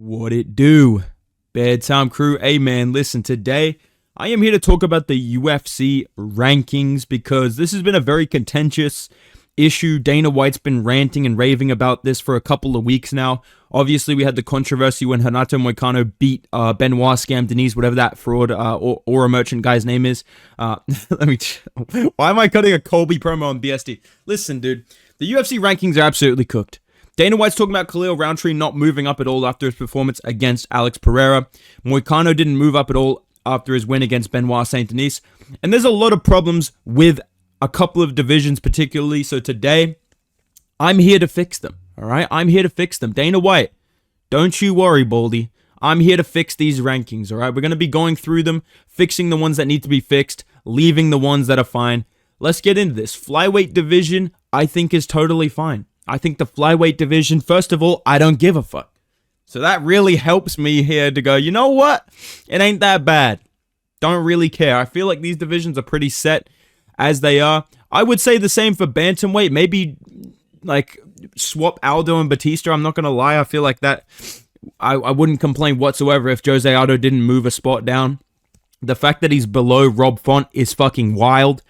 What it do? Bedtime crew. Hey man, listen, today I am here to talk about the UFC rankings because this has been a very contentious issue. Dana White's been ranting and raving about this for a couple of weeks now. Obviously, we had the controversy when Renato Moicano beat Benoit Scam Denise, whatever that fraud or a merchant guy's name is. Why am I cutting a Colby promo on BSD? Listen, dude, the UFC rankings are absolutely cooked. Dana White's talking about Khalil Roundtree not moving up at all after his performance against Alex Pereira. Moicano didn't move up at all after his win against Benoit Saint Denis. And there's a lot of problems with a couple of divisions particularly. So today, I'm here to fix them. All right? I'm here to fix them. Dana White, don't you worry, Baldy. I'm here to fix these rankings. All right? We're going to be going through them, fixing the ones that need to be fixed, leaving the ones that are fine. Let's get into this. Flyweight division, I think, is totally fine. I think the flyweight division, first of all, I don't give a fuck. So that really helps me here to go, you know what? It ain't that bad. Don't really care. I feel like these divisions are pretty set as they are. I would say the same for bantamweight. Maybe like swap Aldo and Batista. I'm not going to lie. I feel like that I wouldn't complain whatsoever if Jose Aldo didn't move a spot down. The fact that he's below Rob Font is fucking wild.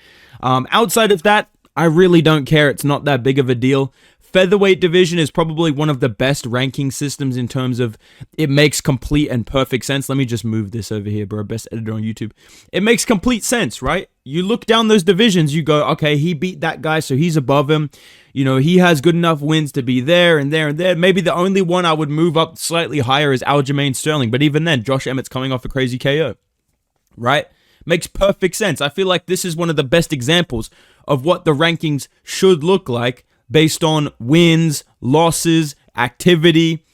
Outside of that, I really don't care. It's not that big of a deal. Featherweight division is probably one of the best ranking systems in terms of it makes complete and perfect sense. Let me just move this over here, bro. Best editor on YouTube. It makes complete sense, right? You look down those divisions, you go, okay, he beat that guy, so he's above him. You know, he has good enough wins to be there and there and there. Maybe the only one I would move up slightly higher is Aljamain Sterling. But even then, Josh Emmett's coming off a crazy KO, right? Makes perfect sense. I feel like this is one of the best examples of what the rankings should look like based on wins, losses, activity.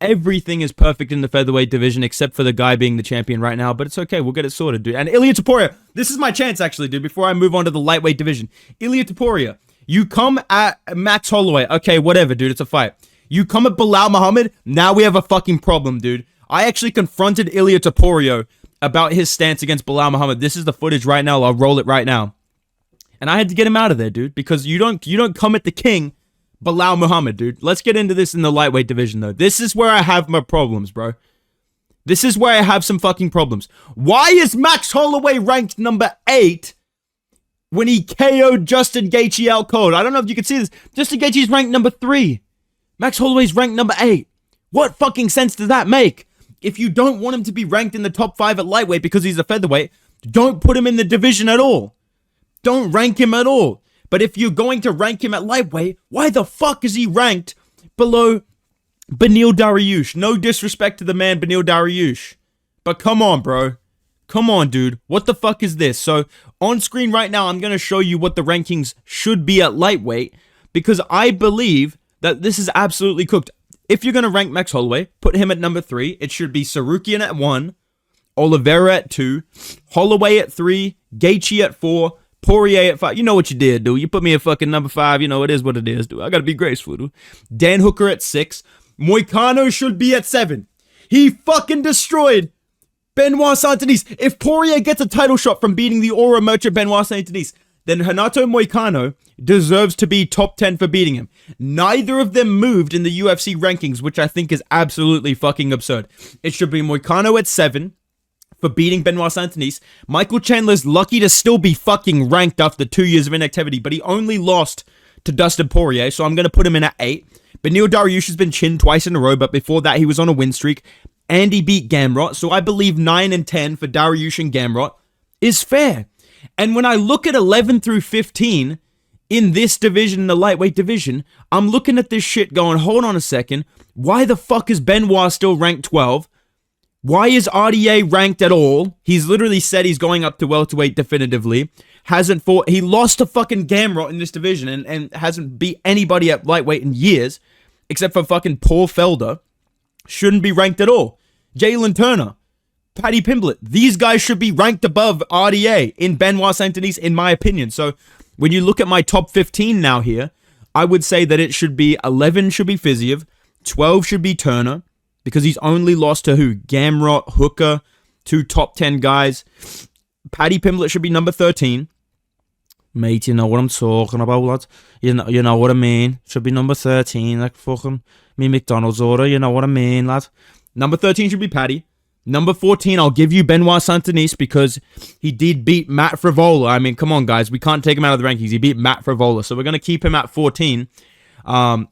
Everything is perfect in the featherweight division except for the guy being the champion right now, but it's okay. We'll get it sorted, dude. And Ilia Topuria, this is my chance, actually, dude, before I move on to the lightweight division. Ilia Topuria, you come at Max Holloway. Okay, whatever, dude. It's a fight. You come at Bilal Muhammad. Now we have a fucking problem, dude. I actually confronted Ilia Topuria about his stance against Bilal Muhammad. This is the footage right now. I'll roll it right now. And I had to get him out of there, dude, because you don't come at the king, Bilal Muhammad, dude. Let's get into this in the lightweight division, though. This is where I have my problems, bro. This is where I have some fucking problems. Why is Max Holloway ranked number 8 when he KO'd Justin Gaethje out cold? I don't know if you can see this. Justin Gaethje's ranked number 3. Max Holloway's ranked number 8. What fucking sense does that make? If you don't want him to be ranked in the top 5 at lightweight because he's a featherweight, don't put him in the division at all. Don't rank him at all. But if you're going to rank him at lightweight, why the fuck is he ranked below Beneil Dariush? No disrespect to the man Beneil Dariush, but come on, bro. Come on, dude. What the fuck is this? So on screen right now, I'm going to show you what the rankings should be at lightweight because I believe that this is absolutely cooked. If you're going to rank Max Holloway, put him at number 3. It should be Sarukian at 1, Oliveira at 2, Holloway at 3, Gaethje at 4, Poirier at 5. You know what you did, dude. You put me at fucking number 5. You know, it is what it is, dude. I gotta be graceful, dude. Dan Hooker at 6. Moicano should be at 7. He fucking destroyed Benoit Saint Denis. If Poirier gets a title shot from beating the aura merchant Benoit Saint Denis, then Renato Moicano deserves to be top 10 for beating him. Neither of them moved in the UFC rankings, which I think is absolutely fucking absurd. It should be Moicano at 7. For beating Benoit Saint Denis. Michael Chandler's lucky to still be fucking ranked after 2 years of inactivity, but he only lost to Dustin Poirier, so I'm going to put him in at 8. Beneil Dariush has been chinned twice in a row, but before that he was on a win streak. And he beat Gamrot, so I believe 9 and 10 for Dariush and Gamrot is fair. And when I look at 11 through 15 in this division, in the lightweight division, I'm looking at this shit going, hold on a second, why the fuck is Benoit still ranked 12? Why is RDA ranked at all? He's literally said he's going up to welterweight definitively. Hasn't fought. He lost to fucking Gamrot in this division and hasn't beat anybody at lightweight in years, except for fucking Paul Felder. Shouldn't be ranked at all. Jalen Turner, Paddy Pimblett. These guys should be ranked above RDA in Benoit Saint Denis, in my opinion. So when you look at my top 15 now here, I would say that it should be 11 should be Fiziev, 12 should be Turner, because he's only lost to who? Gamrot, Hooker, 2 top 10 guys. Paddy Pimblett should be number 13. Mate, you know what I'm talking about, lads. You know what I mean. Should be number 13, like fucking me McDonald's order, you know what I mean, lad. Number 13 should be Paddy. Number 14, I'll give you Benoit Saint-Denis because he did beat Matt Frivola. I mean, come on, guys. We can't take him out of the rankings. He beat Matt Frivola. So we're going to keep him at 14. And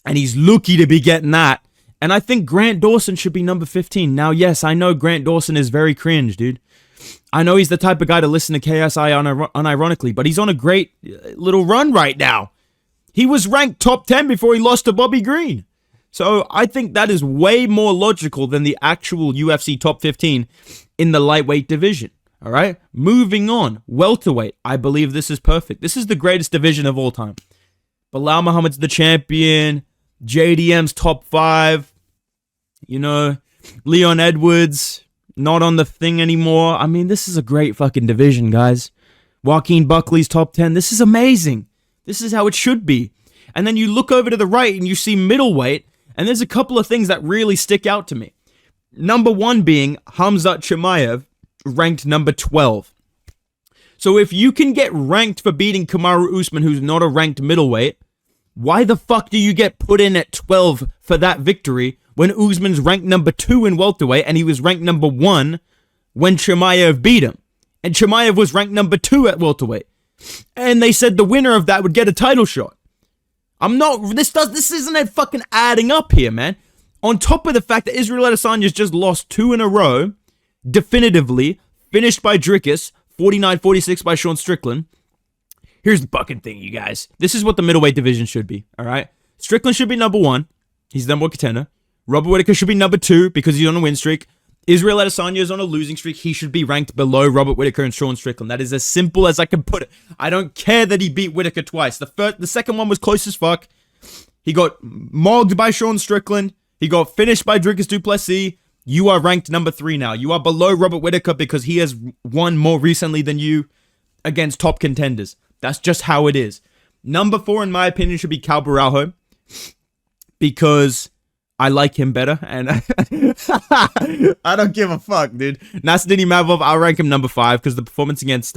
he's lucky to be getting that. And I think Grant Dawson should be number 15. Now, yes, I know Grant Dawson is very cringe, dude. I know he's the type of guy to listen to KSI unironically, but he's on a great little run right now. He was ranked top 10 before he lost to Bobby Green. So I think that is way more logical than the actual UFC top 15 in the lightweight division. All right? Moving on. Welterweight. I believe this is perfect. This is the greatest division of all time. Bilal Muhammad's the champion. JDM's top 5. You know, Leon Edwards, not on the thing anymore. I mean, this is a great fucking division, guys. Joaquin Buckley's top 10. This is amazing. This is how it should be. And then you look over to the right and you see middleweight, and there's a couple of things that really stick out to me. Number 1 being Khamzat Chimaev, ranked number 12. So if you can get ranked for beating Kamaru Usman, who's not a ranked middleweight, why the fuck do you get put in at 12 for that victory when Usman's ranked number 2 in welterweight and he was ranked number 1 when Chimaev beat him? And Chimaev was ranked number 2 at welterweight. And they said the winner of that would get a title shot. This isn't fucking adding up here, man. On top of the fact that Israel Adesanya's just lost 2 in a row, definitively, finished by Dricus, 49-46 by Sean Strickland. Here's the fucking thing, you guys. This is what the middleweight division should be, all right? Strickland should be number 1. He's the number 1 contender. Robert Whittaker should be number 2 because he's on a win streak. Israel Adesanya is on a losing streak. He should be ranked below Robert Whittaker and Sean Strickland. That is as simple as I can put it. I don't care that he beat Whittaker twice. The second one was close as fuck. He got mogged by Sean Strickland. He got finished by Dricus du Plessis. You are ranked number 3 now. You are below Robert Whittaker because he has won more recently than you against top contenders. That's just how it is. Number 4, in my opinion, should be Cal Baralho because I like him better, and I don't give a fuck, dude. Nasruddin Imavov, I'll rank him number 5 because the performance against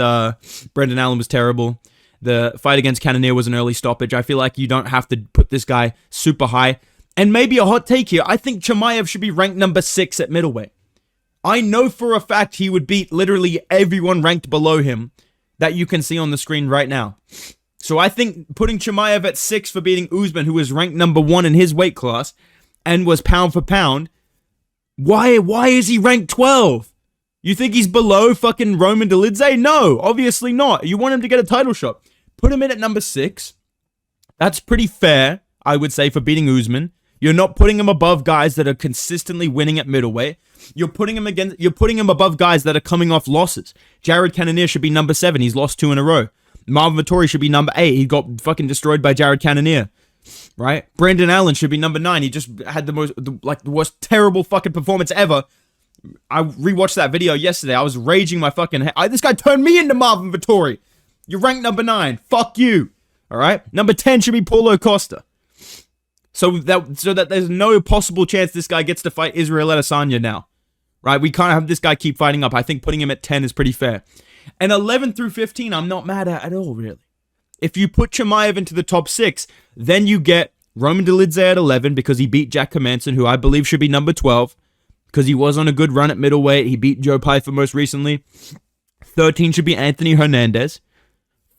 Brendan Allen was terrible. The fight against Cannonier was an early stoppage. I feel like you don't have to put this guy super high. And maybe a hot take here, I think Chimaev should be ranked number 6 at middleweight. I know for a fact he would beat literally everyone ranked below him that you can see on the screen right now. So I think putting Chimaev at 6 for beating Usman, who was ranked number 1 in his weight class, and was pound for pound, why is he ranked 12? You think he's below fucking Roman Dolidze? No, obviously not. You want him to get a title shot. Put him in at number 6. That's pretty fair, I would say, for beating Usman. You're not putting him above guys that are consistently winning at middleweight. You're putting him above guys that are coming off losses. Jared Cannonier should be number 7. He's lost 2 in a row. Marvin Vettori should be number 8. He got fucking destroyed by Jared Cannonier. Right? Brendan Allen should be number 9. He just had the worst terrible fucking performance ever. I rewatched that video yesterday. I was raging my fucking head. This guy turned me into Marvin Vettori. You're ranked number 9. Fuck you. All right? Number 10 should be Paulo Costa. So that there's no possible chance this guy gets to fight Israel Adesanya now. Right? We can't have this guy keep fighting up. I think putting him at 10 is pretty fair. And 11 through 15, I'm not mad at all, really. If you put Chimaev into the top 6, then you get Roman Dolidze at 11 because he beat Jack Hermansson, who I believe should be number 12 because he was on a good run at middleweight. He beat Joe Pyfer most recently. 13 should be Anthony Hernandez.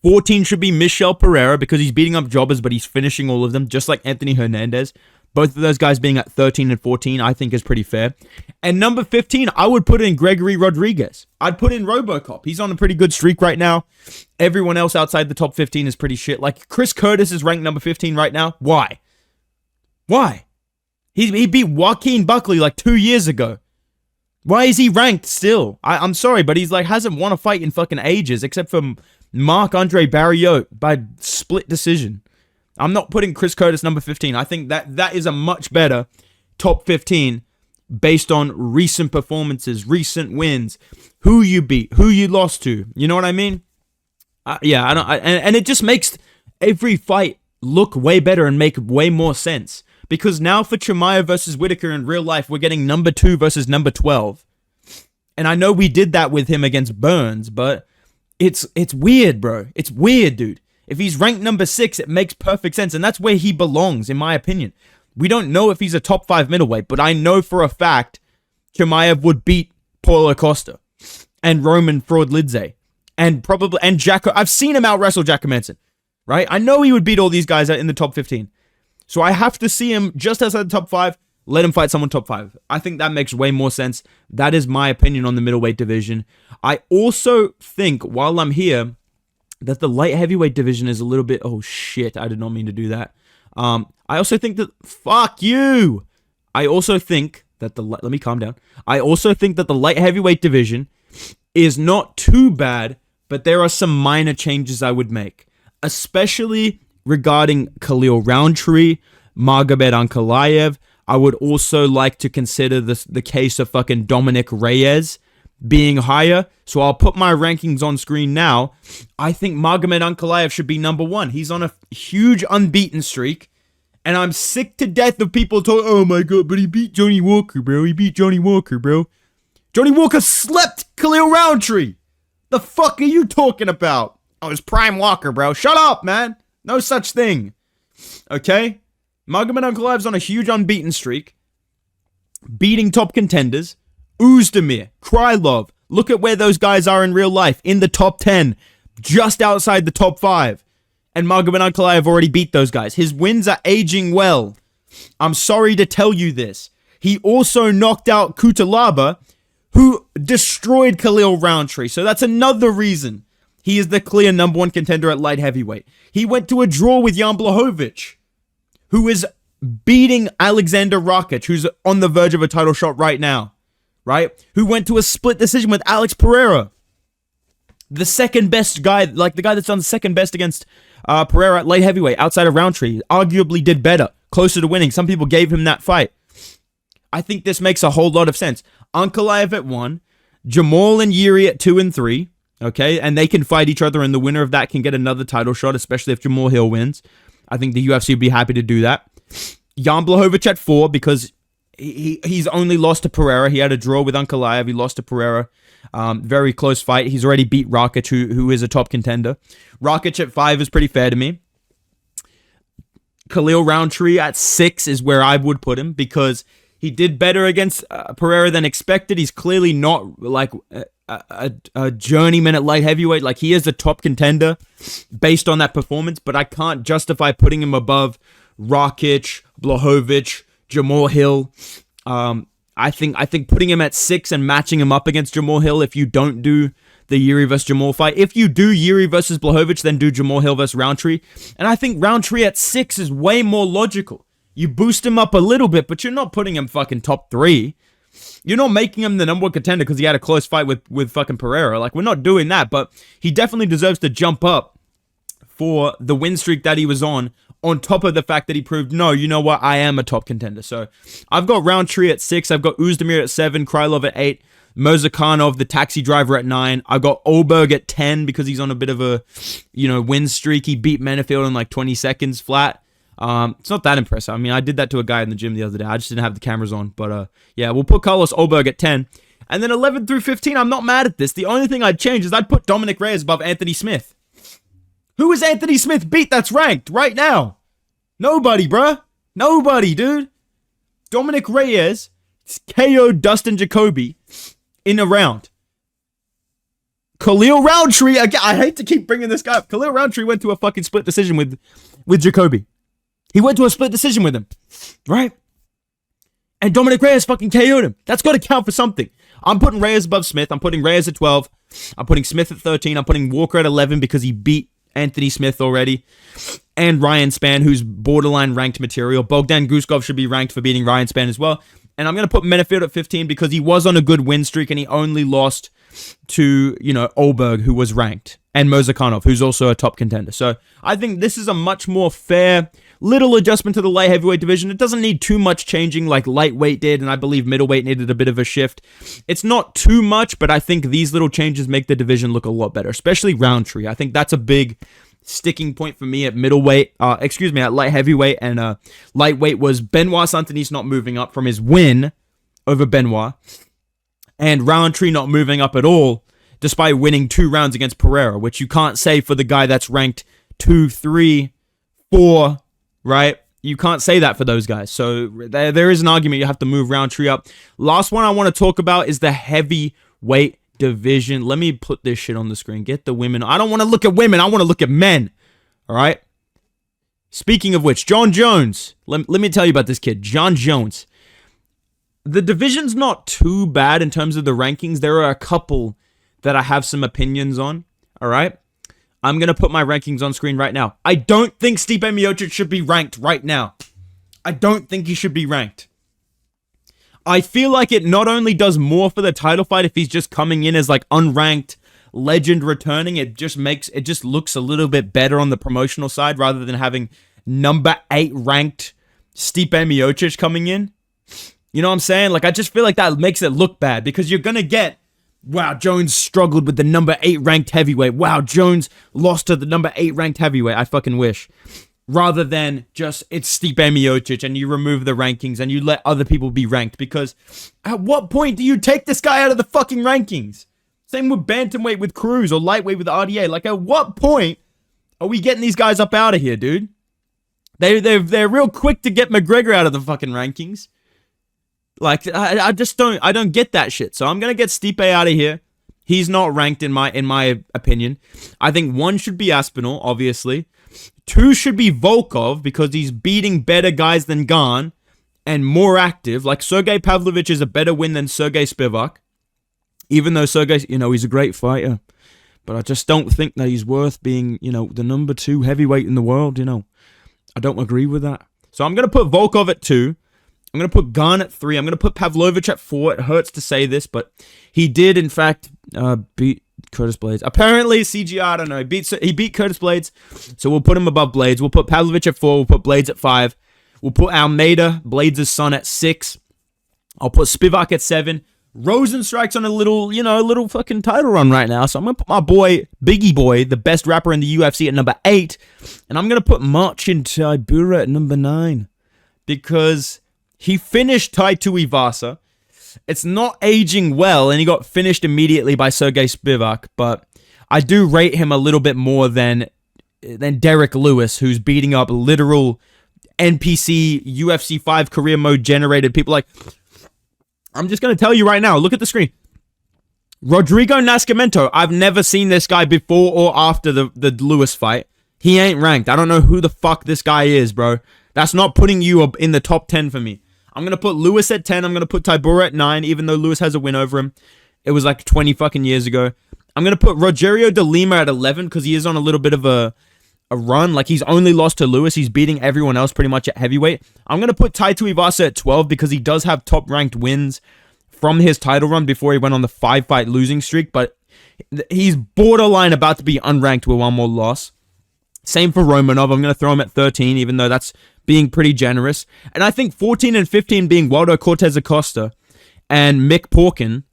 14 should be Michel Pereira because he's beating up jobbers, but he's finishing all of them, just like Anthony Hernandez. Both of those guys being at 13 and 14, I think is pretty fair. And number 15, I would put in Gregory Rodriguez. I'd put in RoboCop. He's on a pretty good streak right now. Everyone else outside the top 15 is pretty shit. Like, Chris Curtis is ranked number 15 right now. Why? He beat Joaquin Buckley like 2 years ago. Why is he ranked still? I'm sorry, but he's like hasn't won a fight in fucking ages, except for Marc-Andre Barriot by split decision. I'm not putting Chris Curtis number 15. I think that is a much better top 15 based on recent performances, recent wins, who you beat, who you lost to. You know what I mean? And it just makes every fight look way better and make way more sense. Because now for Chimaev versus Whittaker in real life, we're getting number 2 versus number 12. And I know we did that with him against Burns, but it's weird, bro. It's weird, dude. If he's ranked number 6, it makes perfect sense. And that's where he belongs, in my opinion. We don't know if he's a top 5 middleweight, but I know for a fact Chimaev would beat Paulo Costa and Roman Fraudlidze and Jacko. I've seen him out wrestle Jack Manson, right? I know he would beat all these guys in the top 15. So I have to see him just outside the top 5. Let him fight someone top 5. I think that makes way more sense. That is my opinion on the middleweight division. I also think, while I'm here, that the light heavyweight division is a little bit... Oh, shit. I did not mean to do that. I also think that... Fuck you! I also think that the... Let me calm down. I also think that the light heavyweight division is not too bad, but there are some minor changes I would make. Especially regarding Khalil Roundtree, Magomed Ankalaev. I would also like to consider the case of fucking Dominic Reyes being higher. So I'll put my rankings on screen now. I think Magomed Ankalaev should be number 1. He's on a huge unbeaten streak. And I'm sick to death of people talking, oh my god, but he beat Johnny Walker, bro. He beat Johnny Walker, bro. Johnny Walker slept Khalil Roundtree. The fuck are you talking about? Oh, it's Prime Walker, bro. Shut up, man. No such thing. Okay? Magomed Ankalaev's on a huge unbeaten streak. Beating top contenders. Uzdemir, Krylov. Look at where those guys are in real life. In the top 10. Just outside the top 5. And Magomed Ankalaev already beat those guys. His wins are aging well. I'm sorry to tell you this. He also knocked out Kutalaba, who destroyed Khalil Roundtree. So that's another reason he is the clear number 1 contender at light heavyweight. He went to a draw with Jan Blachowicz, who is beating Alexander Rakic, who's on the verge of a title shot right now, right? Who went to a split decision with Alex Pereira. The second best guy, like the guy that's done second best against Pereira at light heavyweight outside of Roundtree, arguably did better, closer to winning. Some people gave him that fight. I think this makes a whole lot of sense. Ankalaev at 1, Jamal and Yuri at 2 and 3, okay? And they can fight each other, and the winner of that can get another title shot, especially if Jamal Hill wins. I think the UFC would be happy to do that. Jan Blachowicz at 4 because he's only lost to Pereira. He had a draw with Ankalaev. He lost to Pereira. Very close fight. He's already beat Rakic, who is a top contender. Rakic at 5 is pretty fair to me. Khalil Roundtree at 6 is where I would put him because he did better against Pereira than expected. He's clearly not like a journeyman at light heavyweight. Like, he is a top contender based on that performance, but I can't justify putting him above Rakic, Blachowicz, Jamal Hill. I think putting him at 6 and matching him up against Jamal Hill if you don't do the Yuri versus Jamal fight. If you do Yuri versus Blachowicz, then do Jamal Hill versus Roundtree. And I think Roundtree at 6 is way more logical. You boost him up a little bit, but you're not putting him fucking top 3. You're not making him the number 1 contender because he had a close fight with fucking Pereira. Like, we're not doing that, but he definitely deserves to jump up for the win streak that he was on top of the fact that he proved, no, you know what, I am a top contender. So I've got Roundtree at 6. I've got Uzdemir at 7, Krylov at 8, Mozakhanov, the taxi driver, at 9. I've got Olberg at 10 because he's on a bit of a, win streak. He beat Menefield in like 20 seconds flat. It's not that impressive. I mean, I did that to a guy in the gym the other day. I just didn't have the cameras on. But yeah, we'll put Carlos Olberg at 10. And then 11 through 15, I'm not mad at this. The only thing I'd change is I'd put Dominic Reyes above Anthony Smith. Who is Anthony Smith beat that's ranked right now? Nobody, bruh. Nobody, dude. Dominic Reyes KO'd Dustin Jacoby in a round. Khalil Roundtree, again, I hate to keep bringing this guy up. Khalil Roundtree went to a fucking split decision with Jacoby. He went to a split decision with him, right? And Dominic Reyes fucking KO'd him. That's got to count for something. I'm putting Reyes above Smith. I'm putting Reyes at 12. I'm putting Smith at 13. I'm putting Walker at 11 because he beat Anthony Smith already. And Ryan Spann, who's borderline ranked material. Bogdan Guskov should be ranked for beating Ryan Spann as well. And I'm going to put Menefield at 15 because he was on a good win streak and he only lost to, Olberg, who was ranked. And Mozakhanov, who's also a top contender. So I think this is a much more fair little adjustment to the light heavyweight division. It doesn't need too much changing like lightweight did, and I believe middleweight needed a bit of a shift. It's not too much, but I think these little changes make the division look a lot better, especially Roundtree. I think that's a big sticking point for me at at light heavyweight, and lightweight was Benoit Saint-Denis not moving up from his win over Benoit, and Roundtree not moving up at all, despite winning 2 rounds against Pereira, which you can't say for the guy that's ranked 2, 3, 4, right? You can't say that for those guys. So there is an argument you have to move Roundtree up. Last one I want to talk about is the heavyweight division. Let me put this shit on the screen. Get the women. I don't want to look at women. I want to look at men. All right? Speaking of which, John Jones. Let me tell you about this kid. John Jones. The division's not too bad in terms of the rankings. There are a couple that I have some opinions on. All right? I'm going to put my rankings on screen right now. I don't think Stipe Miocic should be ranked right now. I don't think he should be ranked. I feel like it not only does more for the title fight if he's just coming in as like unranked legend returning, it just looks a little bit better on the promotional side rather than having number 8 ranked Stipe Miocic coming in. You know what I'm saying? Like, I just feel like that makes it look bad because you're going to get, wow, Jones struggled with the number 8 ranked heavyweight. Wow, Jones lost to the number 8 ranked heavyweight. I fucking wish. Rather than just, it's Stipe Miocic and you remove the rankings and you let other people be ranked. Because at what point do you take this guy out of the fucking rankings? Same with bantamweight with Cruz or lightweight with RDA. Like, at what point are we getting these guys up out of here, dude? They're real quick to get McGregor out of the fucking rankings. Like, I just don't get that shit. So I'm going to get Stipe out of here. He's not ranked in my opinion. I think 1 should be Aspinall, obviously. 2 should be Volkov because he's beating better guys than Gane and more active. Like, Sergey Pavlovich is a better win than Sergey Spivak. Even though Sergey, he's a great fighter. But I just don't think that he's worth being, the number 2 heavyweight in the world, I don't agree with that. So I'm going to put Volkov at 2. I'm going to put Gane at 3. I'm going to put Pavlovich at 4. It hurts to say this, but he did, in fact, beat Curtis Blades. Apparently, CGI, I don't know. He beat Curtis Blades, so we'll put him above Blades. We'll put Pavlovich at 4. We'll put Blades at 5. We'll put Almeida, Blades' son, at 6. I'll put Spivak at 7. Rosenstrike's on a little fucking title run right now, so I'm going to put my boy, Biggie Boy, the best rapper in the UFC, at number 8. And I'm going to put Marcin Tybura at number 9. Because he finished Tai Tuivasa. It's not aging well, and he got finished immediately by Sergey Spivak, but I do rate him a little bit more than Derek Lewis, who's beating up literal NPC UFC 5 career mode generated people. Like, I'm just going to tell you right now, look at the screen. Rodrigo Nascimento, I've never seen this guy before or after the Lewis fight. He ain't ranked. I don't know who the fuck this guy is, bro. That's not putting you up in the top 10 for me. I'm going to put Lewis at 10. I'm going to put Tybura at 9, even though Lewis has a win over him. It was like 20 fucking years ago. I'm going to put Rogerio de Lima at 11 because he is on a little bit of a run. Like, he's only lost to Lewis. He's beating everyone else pretty much at heavyweight. I'm going to put Tai Tuivasa at 12 because he does have top-ranked wins from his title run before he went on the 5-fight losing streak, but he's borderline about to be unranked with 1 more loss. Same for Romanov. I'm going to throw him at 13, even though that's being pretty generous. And I think 14 and 15 being Waldo Cortez Acosta and Mick Porkin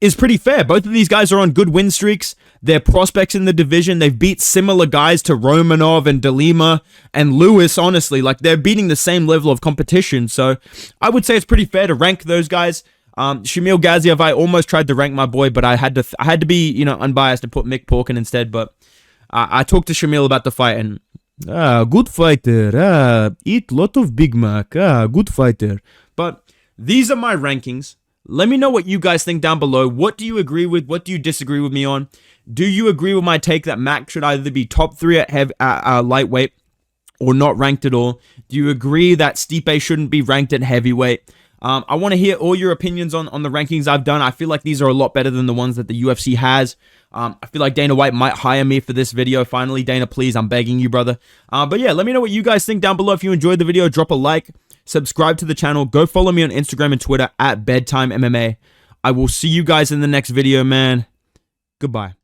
is pretty fair. Both of these guys are on good win streaks. They're prospects in the division. They've beat similar guys to Romanov and De Lima and Lewis, honestly. Like, they're beating the same level of competition. So I would say it's pretty fair to rank those guys. Shamil Gaziev, I almost tried to rank my boy, but I had to be, unbiased and put Mick Porkin instead. But I talked to Shamil about the fight, and good fighter. Eat lot of Big Mac. Good fighter. But these are my rankings. Let me know what you guys think down below. What do you agree with? What do you disagree with me on? Do you agree with my take that Mac should either be top 3 at lightweight or not ranked at all? Do you agree that Stipe shouldn't be ranked at heavyweight? I want to hear all your opinions on the rankings I've done. I feel like these are a lot better than the ones that the UFC has. I feel like Dana White might hire me for this video. Finally, Dana, please, I'm begging you, brother. But yeah, let me know what you guys think down below. If you enjoyed the video, drop a like, subscribe to the channel. Go follow me on Instagram and Twitter at Bedtime MMA. I will see you guys in the next video, man. Goodbye.